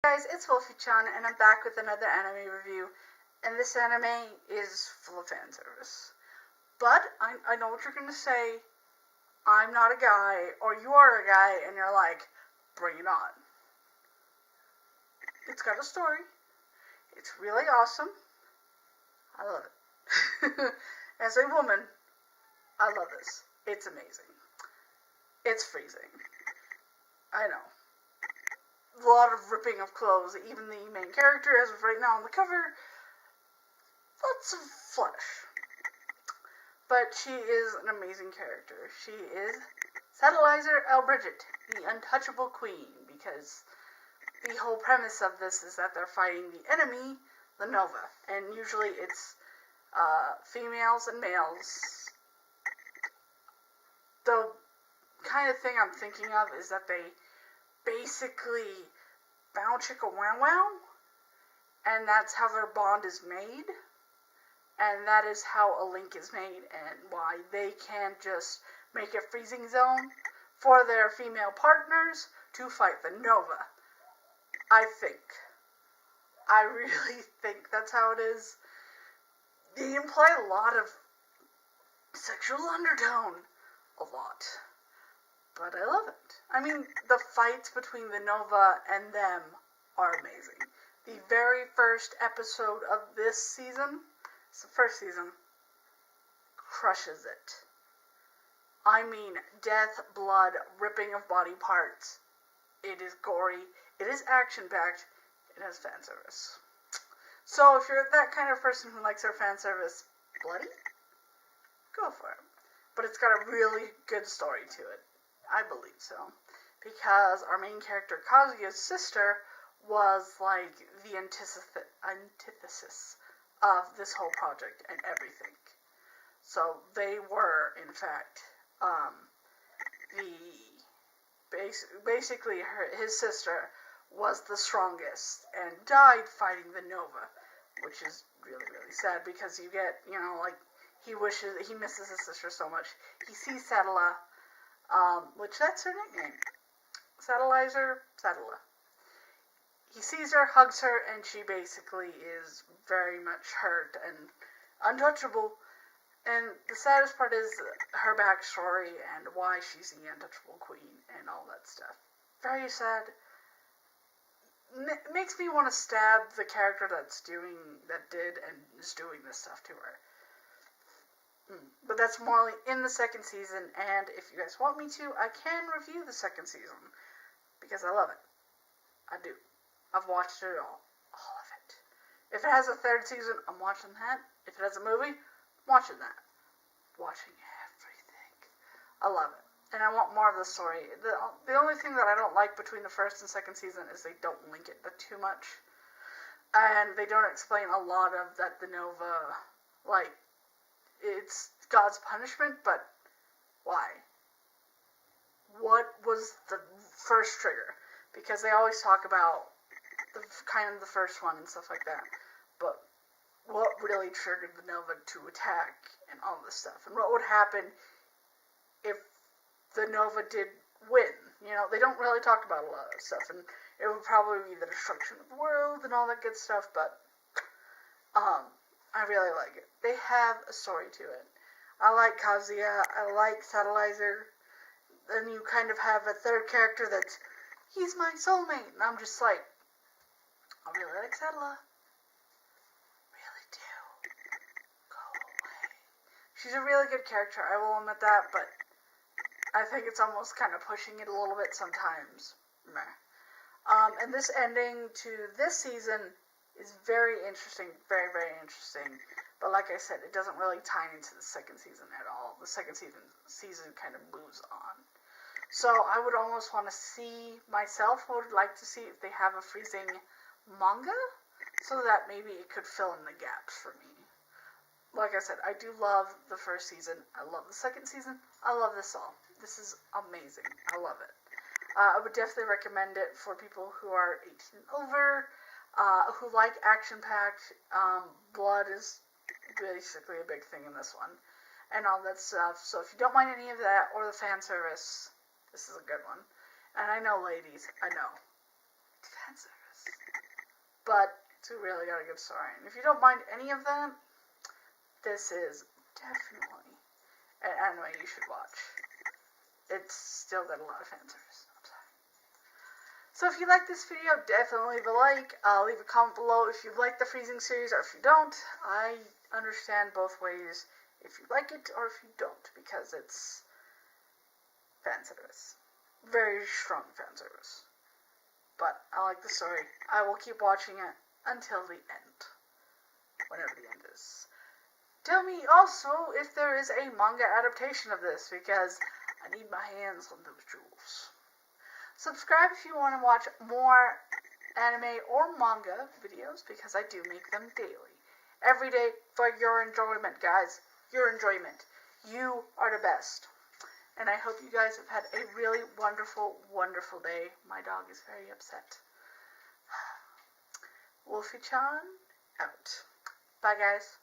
Guys, it's Wolfy-Chan, and I'm back with another anime review, and this anime is full of fan service. But I know what you're going to say. I'm not a guy, or you are a guy, and you're like, bring it on. It's got a story. It's really awesome. I love it. As a woman, I love this. It's amazing. It's freezing. I know. A lot of ripping of clothes. Even the main character, as of right now on the cover, lots of flesh. But she is an amazing character. She is Satellizer Bridget, the untouchable queen, because the whole premise of this is that they're fighting the enemy, the Nova, and usually it's females and males. The kind of thing I'm thinking of is that they basically bow chicka wow wow, and that's how their bond is made, and that is how a link is made, and why they can just make a freezing zone for their female partners to fight the Nova. I really think that's how it is. They imply a lot of sexual undertone, a lot. But I love it. I mean, the fights between the Nova and them are amazing. The very first episode of this season, it's the first season, crushes it. I mean, death, blood, ripping of body parts. It is gory. It is action-packed. It has fan service. So if you're that kind of person who likes their fan service bloody, go for it. But it's got a really good story to it. I believe so. Because our main character, Kazuya's sister, was like the antithesis of this whole project and everything. So they were, in fact, basically his sister was the strongest and died fighting the Nova, which is really, really sad because you get, he misses his sister so much. He sees Satella, which that's her nickname. Satellizer, Satella. He sees her, hugs her, and she basically is very much hurt and untouchable. And the saddest part is her backstory and why she's the untouchable queen and all that stuff. Very sad. Makes me want to stab the character that did and is doing this stuff to her. But that's more in the second season, and if you guys want me to, I can review the second season, because I love it. I do. I've watched it all of it. If it has a third season, I'm watching that. If it has a movie, I'm watching that. Watching everything. I love it. And I want more of the story. The only thing that I don't like between the first and second season is they don't link it too much. And they don't explain a lot of that the Nova, it's God's punishment, but why? What was the first trigger? Because they always talk about the first one and stuff like that, but what really triggered the Nova to attack and all this stuff, and what would happen if the Nova did win? They don't really talk about a lot of stuff, and it would probably be the destruction of the world and all that good stuff, but I really like it. They have a story to it. I like Kazuya, I like Satellizer, then you kind of have a third character that's, he's my soulmate, and I'm just like, I really like Satella. Really do. Go away. She's a really good character, I will admit that, but I think it's almost kind of pushing it a little bit sometimes. Meh. And this ending to this season is very interesting, very, very interesting. But like I said, it doesn't really tie into the second season at all. The second season kind of moves on. So I would almost want to see, would like to see if they have a freezing manga, so that maybe it could fill in the gaps for me. Like I said, I do love the first season. I love the second season. I love this all. This is amazing. I love it. I would definitely recommend it for people who are 18 and over, who like action-packed. Blood is basically a big thing in this one, and all that stuff. So if you don't mind any of that, or the fan service, this is a good one. And I know, ladies, I know. It's fan service. but it's really got a good story. And if you don't mind any of that, this is definitely an anime you should watch. It's still got a lot of fan service. So if you like this video, definitely leave a like. Leave a comment below if you like the Freezing series or if you don't. I understand both ways if you like it or if you don't, because it's fan service. Very strong fan service. But I like the story. I will keep watching it until the end. Whenever the end is. Tell me also if there is a manga adaptation of this, because I need my hands on those jewels. Subscribe if you want to watch more anime or manga videos, because I do make them daily. Every day for your enjoyment, guys. Your enjoyment. You are the best. And I hope you guys have had a really wonderful, wonderful day. My dog is very upset. Wolfy-Chan, out. Bye, guys.